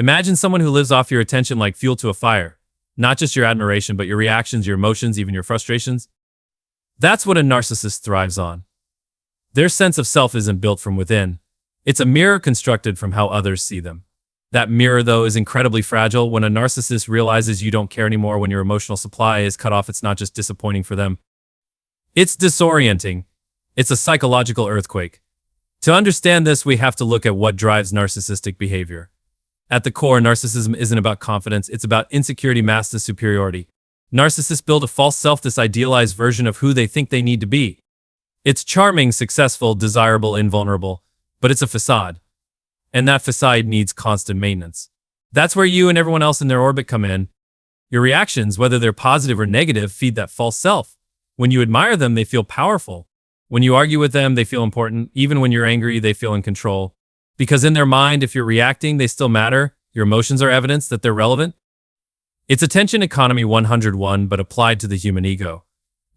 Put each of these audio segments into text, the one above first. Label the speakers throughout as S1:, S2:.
S1: Imagine someone who lives off your attention like fuel to a fire. Not just your admiration, but your reactions, your emotions, even your frustrations. That's what a narcissist thrives on. Their sense of self isn't built from within. It's a mirror constructed from how others see them. That mirror, though, is incredibly fragile. When a narcissist realizes you don't care anymore, when your emotional supply is cut off, it's not just disappointing for them. It's disorienting. It's a psychological earthquake. To understand this, we have to look at what drives narcissistic behavior. At the core, narcissism isn't about confidence, it's about insecurity masked as superiority. Narcissists build a false self, this idealized version of who they think they need to be. It's charming, successful, desirable, invulnerable, but it's a facade. And that facade needs constant maintenance. That's where you and everyone else in their orbit come in. Your reactions, whether they're positive or negative, feed that false self. When you admire them, they feel powerful. When you argue with them, they feel important. Even when you're angry, they feel in control. Because in their mind, if you're reacting, they still matter. Your emotions are evidence that they're relevant. It's attention economy 101, but applied to the human ego.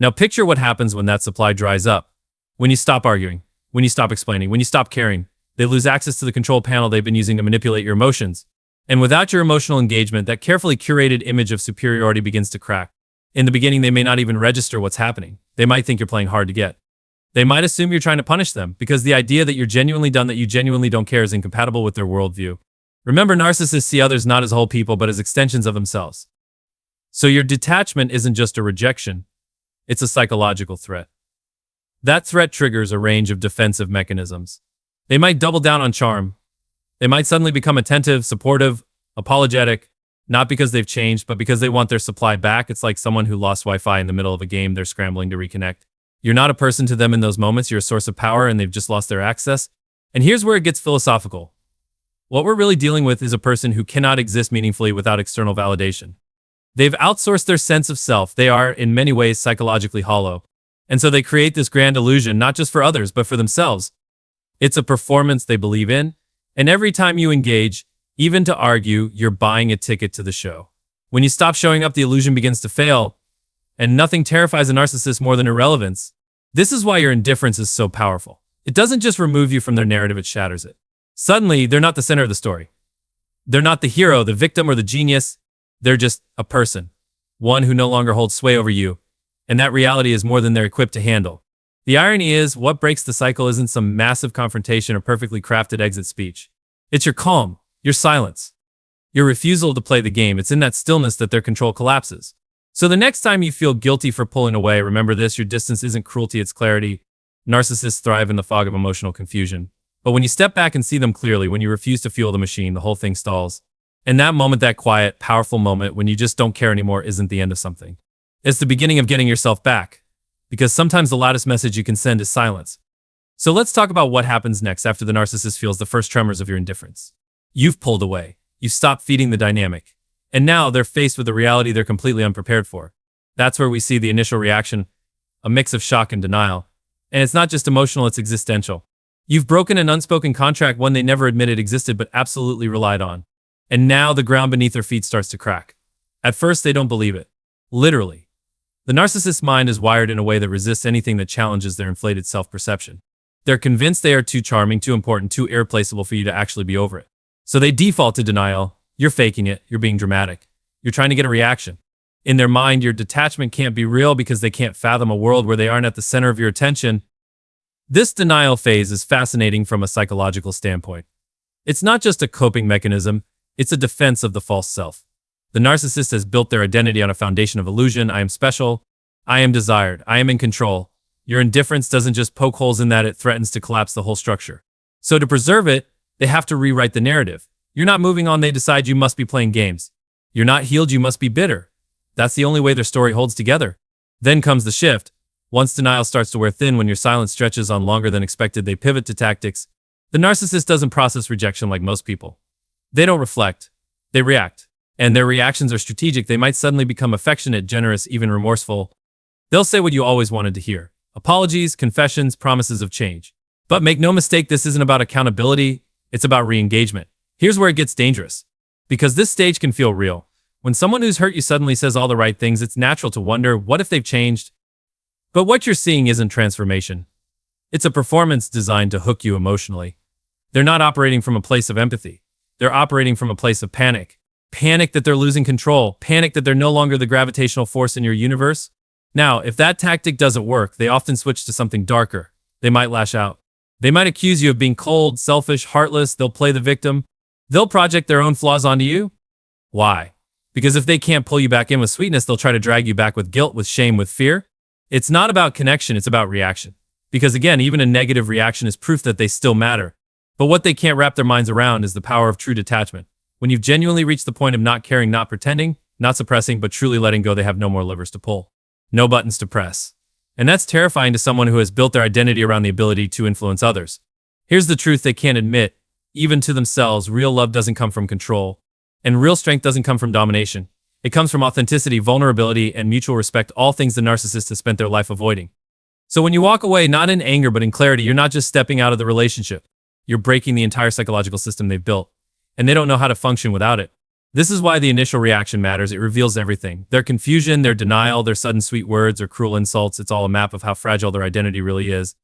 S1: Now picture what happens when that supply dries up. When you stop arguing, when you stop explaining, when you stop caring, they lose access to the control panel they've been using to manipulate your emotions. And without your emotional engagement, that carefully curated image of superiority begins to crack. In the beginning, they may not even register what's happening. They might think you're playing hard to get. They might assume you're trying to punish them because the idea that you're genuinely done, that you genuinely don't care, is incompatible with their worldview. Remember, narcissists see others not as whole people, but as extensions of themselves. So your detachment isn't just a rejection, it's a psychological threat. That threat triggers a range of defensive mechanisms. They might double down on charm. They might suddenly become attentive, supportive, apologetic, not because they've changed, but because they want their supply back. It's like someone who lost Wi-Fi in the middle of a game they're scrambling to reconnect. You're not a person to them in those moments, you're a source of power and they've just lost their access. And here's where it gets philosophical. What we're really dealing with is a person who cannot exist meaningfully without external validation. They've outsourced their sense of self. They are, in many ways, psychologically hollow. And so they create this grand illusion, not just for others, but for themselves. It's a performance they believe in, and every time you engage, even to argue, you're buying a ticket to the show. When you stop showing up, the illusion begins to fail, and nothing terrifies a narcissist more than irrelevance. This is why your indifference is so powerful. It doesn't just remove you from their narrative, it shatters it. Suddenly, they're not the center of the story. They're not the hero, the victim, or the genius. They're just a person, one who no longer holds sway over you, and that reality is more than they're equipped to handle. The irony is, what breaks the cycle isn't some massive confrontation or perfectly crafted exit speech. It's your calm, your silence, your refusal to play the game. It's in that stillness that their control collapses. So the next time you feel guilty for pulling away, remember this: your distance isn't cruelty, it's clarity. Narcissists thrive in the fog of emotional confusion. But when you step back and see them clearly, when you refuse to fuel the machine, the whole thing stalls. And that moment, that quiet, powerful moment when you just don't care anymore, isn't the end of something. It's the beginning of getting yourself back. Because sometimes the loudest message you can send is silence. So let's talk about what happens next after the narcissist feels the first tremors of your indifference. You've pulled away. You've stopped feeding the dynamic. And now they're faced with a reality they're completely unprepared for. That's where we see the initial reaction, a mix of shock and denial. And it's not just emotional, it's existential. You've broken an unspoken contract, one they never admitted existed but absolutely relied on. And now the ground beneath their feet starts to crack. At first, they don't believe it. Literally. The narcissist's mind is wired in a way that resists anything that challenges their inflated self-perception. They're convinced they are too charming, too important, too irreplaceable for you to actually be over it. So they default to denial. You're faking it. You're being dramatic. You're trying to get a reaction. In their mind, your detachment can't be real because they can't fathom a world where they aren't at the center of your attention. This denial phase is fascinating from a psychological standpoint. It's not just a coping mechanism, it's a defense of the false self. The narcissist has built their identity on a foundation of illusion. I am special. I am desired. I am in control. Your indifference doesn't just poke holes in that, it threatens to collapse the whole structure. So to preserve it, they have to rewrite the narrative. You're not moving on, they decide you must be playing games. You're not healed, you must be bitter. That's the only way their story holds together. Then comes the shift. Once denial starts to wear thin, when your silence stretches on longer than expected, they pivot to tactics. The narcissist doesn't process rejection like most people. They don't reflect. They react. And their reactions are strategic. They might suddenly become affectionate, generous, even remorseful. They'll say what you always wanted to hear. Apologies, confessions, promises of change. But make no mistake, this isn't about accountability. It's about re-engagement. Here's where it gets dangerous. Because this stage can feel real. When someone who's hurt you suddenly says all the right things, it's natural to wonder, what if they've changed? But what you're seeing isn't transformation. It's a performance designed to hook you emotionally. They're not operating from a place of empathy. They're operating from a place of panic. Panic that they're losing control. Panic that they're no longer the gravitational force in your universe. Now, if that tactic doesn't work, they often switch to something darker. They might lash out. They might accuse you of being cold, selfish, heartless. They'll play the victim. They'll project their own flaws onto you. Why? Because if they can't pull you back in with sweetness, they'll try to drag you back with guilt, with shame, with fear. It's not about connection, it's about reaction. Because again, even a negative reaction is proof that they still matter. But what they can't wrap their minds around is the power of true detachment. When you've genuinely reached the point of not caring, not pretending, not suppressing, but truly letting go, they have no more levers to pull. No buttons to press. And that's terrifying to someone who has built their identity around the ability to influence others. Here's the truth they can't admit, even to themselves: real love doesn't come from control. And real strength doesn't come from domination. It comes from authenticity, vulnerability, and mutual respect, all things the narcissist has spent their life avoiding. So when you walk away, not in anger, but in clarity, you're not just stepping out of the relationship. You're breaking the entire psychological system they've built. And they don't know how to function without it. This is why the initial reaction matters. It reveals everything. Their confusion, their denial, their sudden sweet words or cruel insults. It's all a map of how fragile their identity really is.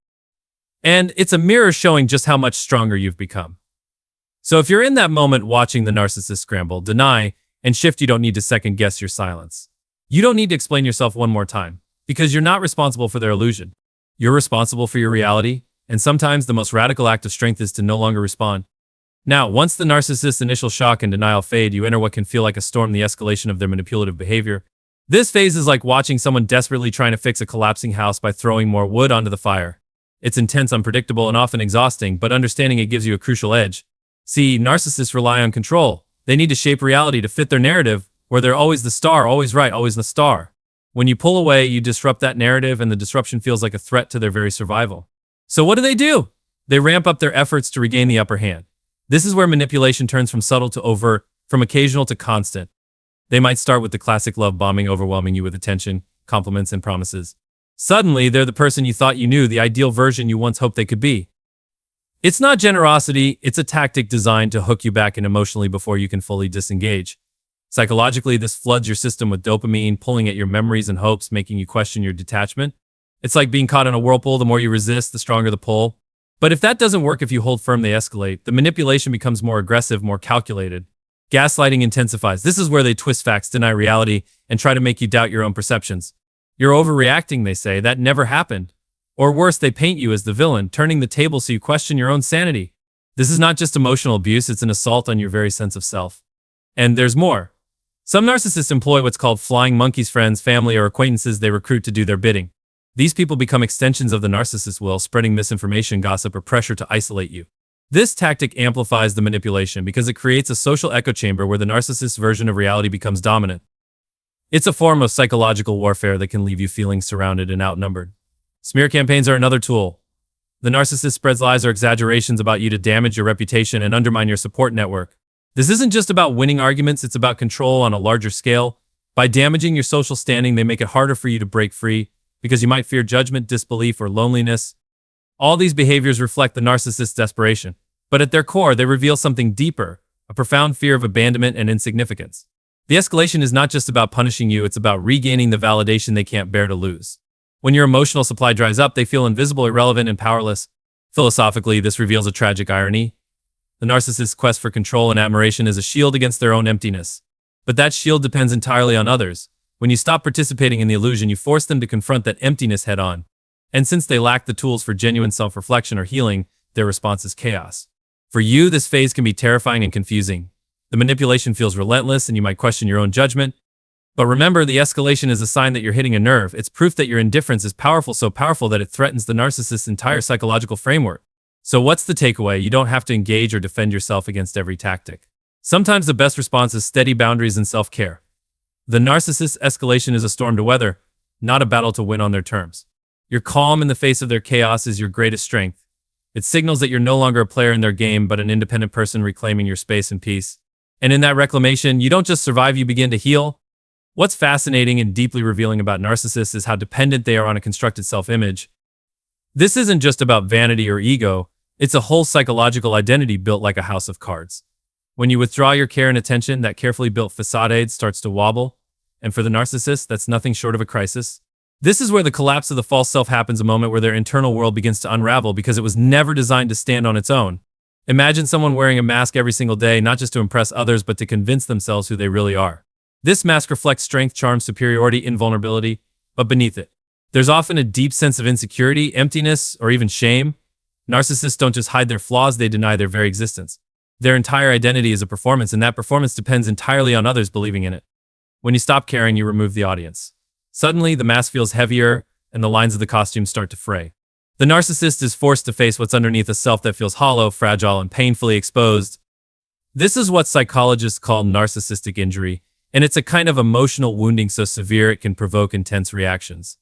S1: And it's a mirror showing just how much stronger you've become. So if you're in that moment watching the narcissist scramble, deny, and shift, you don't need to second guess your silence. You don't need to explain yourself one more time, because you're not responsible for their illusion. You're responsible for your reality, and sometimes the most radical act of strength is to no longer respond. Now, once the narcissist's initial shock and denial fade, you enter what can feel like a storm, the escalation of their manipulative behavior. This phase is like watching someone desperately trying to fix a collapsing house by throwing more wood onto the fire. It's intense, unpredictable, and often exhausting, but understanding it gives you a crucial edge. See, narcissists rely on control. They need to shape reality to fit their narrative, where they're always the star, always right, always the star. When you pull away, you disrupt that narrative, and the disruption feels like a threat to their very survival. So what do? They ramp up their efforts to regain the upper hand. This is where manipulation turns from subtle to overt, from occasional to constant. They might start with the classic love bombing, overwhelming you with attention, compliments, and promises. Suddenly, they're the person you thought you knew, the ideal version you once hoped they could be. It's not generosity, it's a tactic designed to hook you back in emotionally before you can fully disengage. Psychologically, this floods your system with dopamine, pulling at your memories and hopes, making you question your detachment. It's like being caught in a whirlpool. The more you resist, the stronger the pull. But if that doesn't work, if you hold firm, they escalate. The manipulation becomes more aggressive, more calculated. Gaslighting intensifies. This is where they twist facts, deny reality, and try to make you doubt your own perceptions. You're overreacting, they say. That never happened. Or worse, they paint you as the villain, turning the table so you question your own sanity. This is not just emotional abuse, it's an assault on your very sense of self. And there's more. Some narcissists employ what's called flying monkeys, friends, family, or acquaintances they recruit to do their bidding. These people become extensions of the narcissist's will, spreading misinformation, gossip, or pressure to isolate you. This tactic amplifies the manipulation because it creates a social echo chamber where the narcissist's version of reality becomes dominant. It's a form of psychological warfare that can leave you feeling surrounded and outnumbered. Smear campaigns are another tool. The narcissist spreads lies or exaggerations about you to damage your reputation and undermine your support network. This isn't just about winning arguments, it's about control on a larger scale. By damaging your social standing, they make it harder for you to break free, because you might fear judgment, disbelief, or loneliness. All these behaviors reflect the narcissist's desperation, but at their core, they reveal something deeper, a profound fear of abandonment and insignificance. The escalation is not just about punishing you, it's about regaining the validation they can't bear to lose. When your emotional supply dries up, they feel invisible, irrelevant, and powerless. Philosophically, this reveals a tragic irony. The narcissist's quest for control and admiration is a shield against their own emptiness. But that shield depends entirely on others. When you stop participating in the illusion, you force them to confront that emptiness head-on. And since they lack the tools for genuine self-reflection or healing, their response is chaos. For you, this phase can be terrifying and confusing. The manipulation feels relentless, and you might question your own judgment. But remember, the escalation is a sign that you're hitting a nerve. It's proof that your indifference is powerful, so powerful that it threatens the narcissist's entire psychological framework. So what's the takeaway? You don't have to engage or defend yourself against every tactic. Sometimes the best response is steady boundaries and self-care. The narcissist's escalation is a storm to weather, not a battle to win on their terms. Your calm in the face of their chaos is your greatest strength. It signals that you're no longer a player in their game, but an independent person reclaiming your space and peace. And in that reclamation, you don't just survive, you begin to heal. What's fascinating and deeply revealing about narcissists is how dependent they are on a constructed self-image. This isn't just about vanity or ego, it's a whole psychological identity built like a house of cards. When you withdraw your care and attention, that carefully built facade starts to wobble. And for the narcissist, that's nothing short of a crisis. This is where the collapse of the false self happens, a moment where their internal world begins to unravel because it was never designed to stand on its own. Imagine someone wearing a mask every single day, not just to impress others, but to convince themselves who they really are. This mask reflects strength, charm, superiority, invulnerability, but beneath it, there's often a deep sense of insecurity, emptiness, or even shame. Narcissists don't just hide their flaws, they deny their very existence. Their entire identity is a performance, and that performance depends entirely on others believing in it. When you stop caring, you remove the audience. Suddenly, the mask feels heavier, and the lines of the costume start to fray. The narcissist is forced to face what's underneath a self that feels hollow, fragile, and painfully exposed. This is what psychologists call narcissistic injury, and it's a kind of emotional wounding so severe it can provoke intense reactions.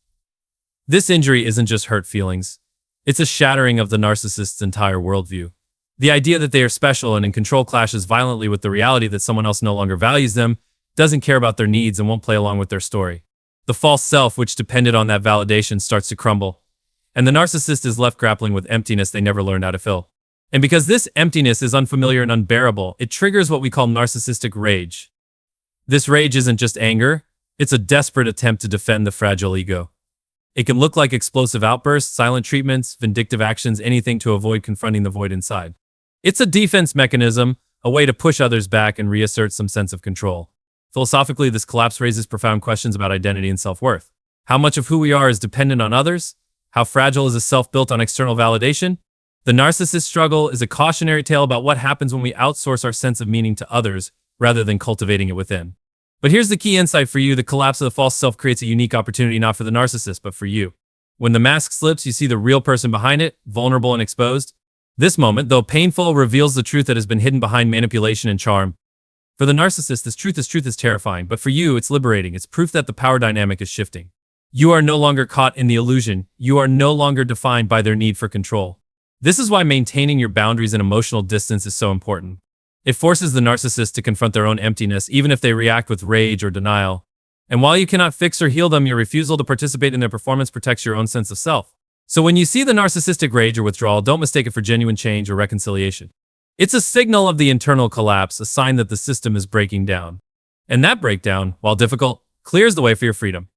S1: This injury isn't just hurt feelings. It's a shattering of the narcissist's entire worldview. The idea that they are special and in control clashes violently with the reality that someone else no longer values them, doesn't care about their needs, and won't play along with their story. The false self, which depended on that validation, starts to crumble, and the narcissist is left grappling with emptiness they never learned how to fill. And because this emptiness is unfamiliar and unbearable, it triggers what we call narcissistic rage. This rage isn't just anger, it's a desperate attempt to defend the fragile ego. It can look like explosive outbursts, silent treatments, vindictive actions, anything to avoid confronting the void inside. It's a defense mechanism, a way to push others back and reassert some sense of control. Philosophically, this collapse raises profound questions about identity and self-worth. How much of who we are is dependent on others? How fragile is a self built on external validation? The narcissist struggle is a cautionary tale about what happens when we outsource our sense of meaning to others rather than cultivating it within. But here's the key insight for you: the collapse of the false self creates a unique opportunity not for the narcissist, but for you. When the mask slips, you see the real person behind it, vulnerable and exposed. This moment, though painful, reveals the truth that has been hidden behind manipulation and charm. For the narcissist, this truth is terrifying, but for you, it's liberating. It's proof that the power dynamic is shifting. You are no longer caught in the illusion. You are no longer defined by their need for control. This is why maintaining your boundaries and emotional distance is so important. It forces the narcissist to confront their own emptiness, even if they react with rage or denial. And while you cannot fix or heal them, your refusal to participate in their performance protects your own sense of self. So when you see the narcissistic rage or withdrawal, don't mistake it for genuine change or reconciliation. It's a signal of the internal collapse, a sign that the system is breaking down. And that breakdown, while difficult, clears the way for your freedom.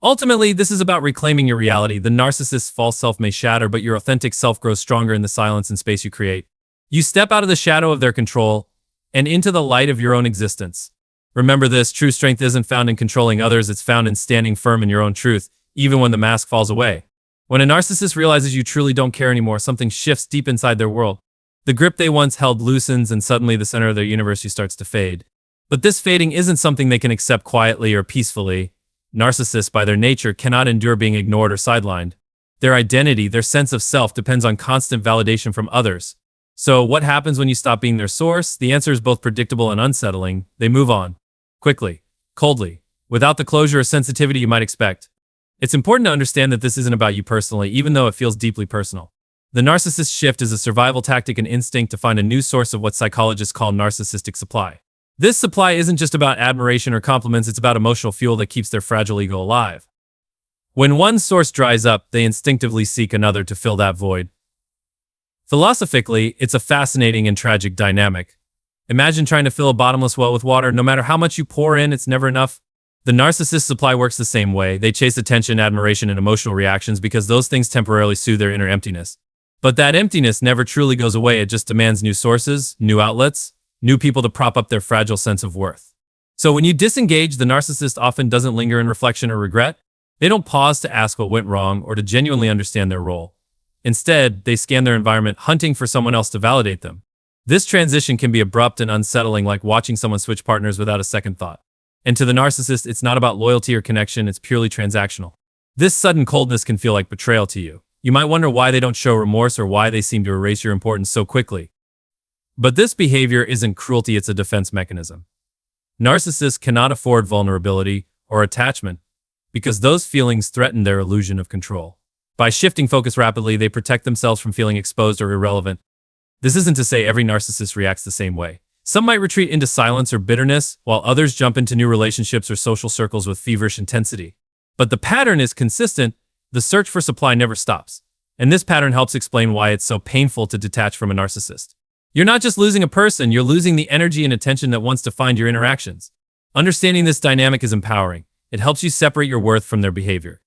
S1: Ultimately, this is about reclaiming your reality. The narcissist's false self may shatter, but your authentic self grows stronger in the silence and space you create. You step out of the shadow of their control and into the light of your own existence. Remember this: true strength isn't found in controlling others, it's found in standing firm in your own truth, even when the mask falls away. When a narcissist realizes you truly don't care anymore, something shifts deep inside their world. The grip they once held loosens, and suddenly the center of their universe starts to fade. But this fading isn't something they can accept quietly or peacefully. Narcissists, by their nature, cannot endure being ignored or sidelined. Their identity, their sense of self, depends on constant validation from others. So what happens when you stop being their source? The answer is both predictable and unsettling. They move on. Quickly. Coldly. Without the closure or sensitivity you might expect. It's important to understand that this isn't about you personally, even though it feels deeply personal. The narcissist shift is a survival tactic and instinct to find a new source of what psychologists call narcissistic supply. This supply isn't just about admiration or compliments, it's about emotional fuel that keeps their fragile ego alive. When one source dries up, they instinctively seek another to fill that void. Philosophically, it's a fascinating and tragic dynamic. Imagine trying to fill a bottomless well with water. No matter how much you pour in, it's never enough. The narcissist supply works the same way. They chase attention, admiration, and emotional reactions because those things temporarily soothe their inner emptiness. But that emptiness never truly goes away. It just demands new sources, new outlets, new people to prop up their fragile sense of worth. So when you disengage, the narcissist often doesn't linger in reflection or regret. They don't pause to ask what went wrong or to genuinely understand their role. Instead, they scan their environment, hunting for someone else to validate them. This transition can be abrupt and unsettling, like watching someone switch partners without a second thought. And to the narcissist, it's not about loyalty or connection, it's purely transactional. This sudden coldness can feel like betrayal to you. You might wonder why they don't show remorse or why they seem to erase your importance so quickly. But this behavior isn't cruelty, it's a defense mechanism. Narcissists cannot afford vulnerability or attachment because those feelings threaten their illusion of control. By shifting focus rapidly, they protect themselves from feeling exposed or irrelevant. This isn't to say every narcissist reacts the same way. Some might retreat into silence or bitterness, while others jump into new relationships or social circles with feverish intensity. But the pattern is consistent. The search for supply never stops. And this pattern helps explain why it's so painful to detach from a narcissist. You're not just losing a person, you're losing the energy and attention that once defined your interactions. Understanding this dynamic is empowering. It helps you separate your worth from their behavior.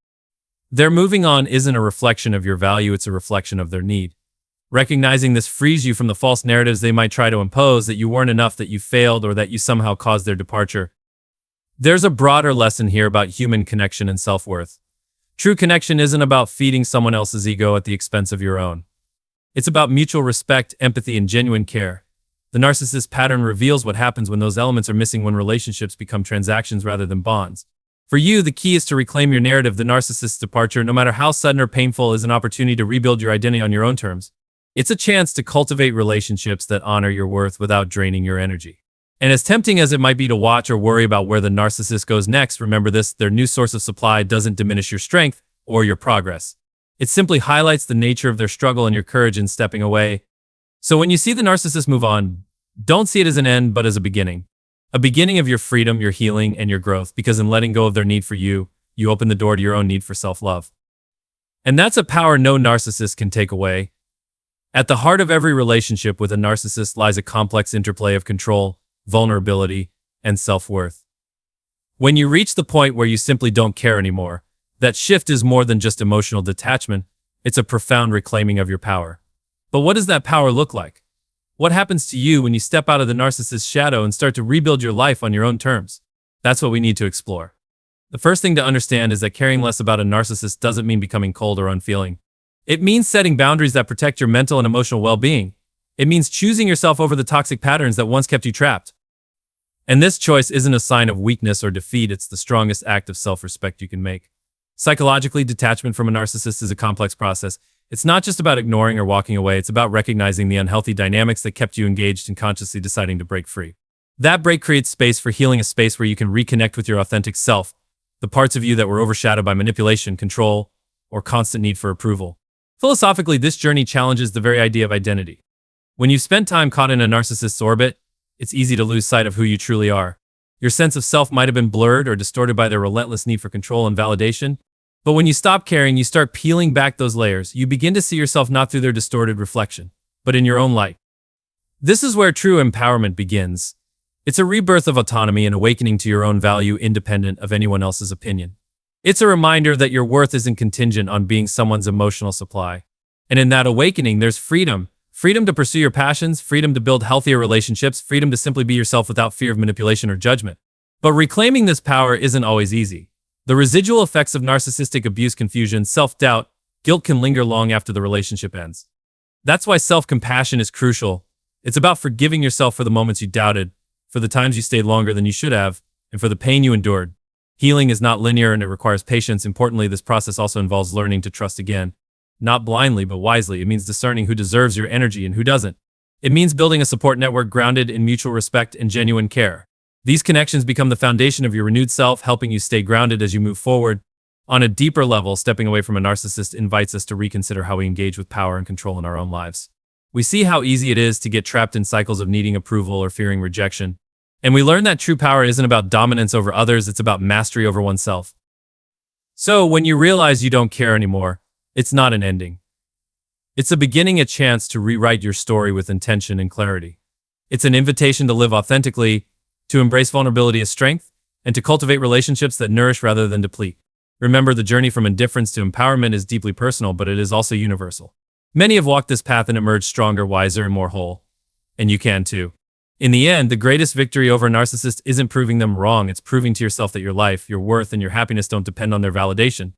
S1: Their moving on isn't a reflection of your value, it's a reflection of their need. Recognizing this frees you from the false narratives they might try to impose, that you weren't enough, that you failed, or that you somehow caused their departure. There's a broader lesson here about human connection and self-worth. True connection isn't about feeding someone else's ego at the expense of your own. It's about mutual respect, empathy, and genuine care. The narcissist pattern reveals what happens when those elements are missing, when relationships become transactions rather than bonds. For you, the key is to reclaim your narrative. The narcissist's departure, no matter how sudden or painful, is an opportunity to rebuild your identity on your own terms. It's a chance to cultivate relationships that honor your worth without draining your energy. And as tempting as it might be to watch or worry about where the narcissist goes next, remember this: their new source of supply doesn't diminish your strength or your progress. It simply highlights the nature of their struggle and your courage in stepping away. So when you see the narcissist move on, don't see it as an end, but as a beginning. A beginning of your freedom, your healing, and your growth, because in letting go of their need for you, you open the door to your own need for self-love. And that's a power no narcissist can take away. At the heart of every relationship with a narcissist lies a complex interplay of control, vulnerability, and self-worth. When you reach the point where you simply don't care anymore, that shift is more than just emotional detachment, it's a profound reclaiming of your power. But what does that power look like? What happens to you when you step out of the narcissist's shadow and start to rebuild your life on your own terms? That's what we need to explore. The first thing to understand is that caring less about a narcissist doesn't mean becoming cold or unfeeling. It means setting boundaries that protect your mental and emotional well-being. It means choosing yourself over the toxic patterns that once kept you trapped. And this choice isn't a sign of weakness or defeat, it's the strongest act of self-respect you can make. Psychologically, detachment from a narcissist is a complex process. It's not just about ignoring or walking away, it's about recognizing the unhealthy dynamics that kept you engaged and consciously deciding to break free. That break creates space for healing, a space where you can reconnect with your authentic self, the parts of you that were overshadowed by manipulation, control, or constant need for approval. Philosophically, this journey challenges the very idea of identity. When you've spent time caught in a narcissist's orbit, it's easy to lose sight of who you truly are. Your sense of self might have been blurred or distorted by their relentless need for control and validation. But when you stop caring, you start peeling back those layers. You begin to see yourself not through their distorted reflection, but in your own light. This is where true empowerment begins. It's a rebirth of autonomy and awakening to your own value, independent of anyone else's opinion. It's a reminder that your worth isn't contingent on being someone's emotional supply. And in that awakening, there's freedom. Freedom to pursue your passions, freedom to build healthier relationships, freedom to simply be yourself without fear of manipulation or judgment. But reclaiming this power isn't always easy. The residual effects of narcissistic abuse, confusion, self-doubt, guilt can linger long after the relationship ends. That's why self-compassion is crucial. It's about forgiving yourself for the moments you doubted, for the times you stayed longer than you should have, and for the pain you endured. Healing is not linear and it requires patience. Importantly, this process also involves learning to trust again. Not blindly, but wisely. It means discerning who deserves your energy and who doesn't. It means building a support network grounded in mutual respect and genuine care. These connections become the foundation of your renewed self, helping you stay grounded as you move forward. On a deeper level, stepping away from a narcissist invites us to reconsider how we engage with power and control in our own lives. We see how easy it is to get trapped in cycles of needing approval or fearing rejection. And we learn that true power isn't about dominance over others, it's about mastery over oneself. So when you realize you don't care anymore, it's not an ending. It's a beginning, a chance to rewrite your story with intention and clarity. It's an invitation to live authentically, to embrace vulnerability as strength, and to cultivate relationships that nourish rather than deplete. Remember, the journey from indifference to empowerment is deeply personal, but it is also universal. Many have walked this path and emerged stronger, wiser, and more whole. And you can too. In the end, the greatest victory over a narcissist isn't proving them wrong, it's proving to yourself that your life, your worth, and your happiness don't depend on their validation.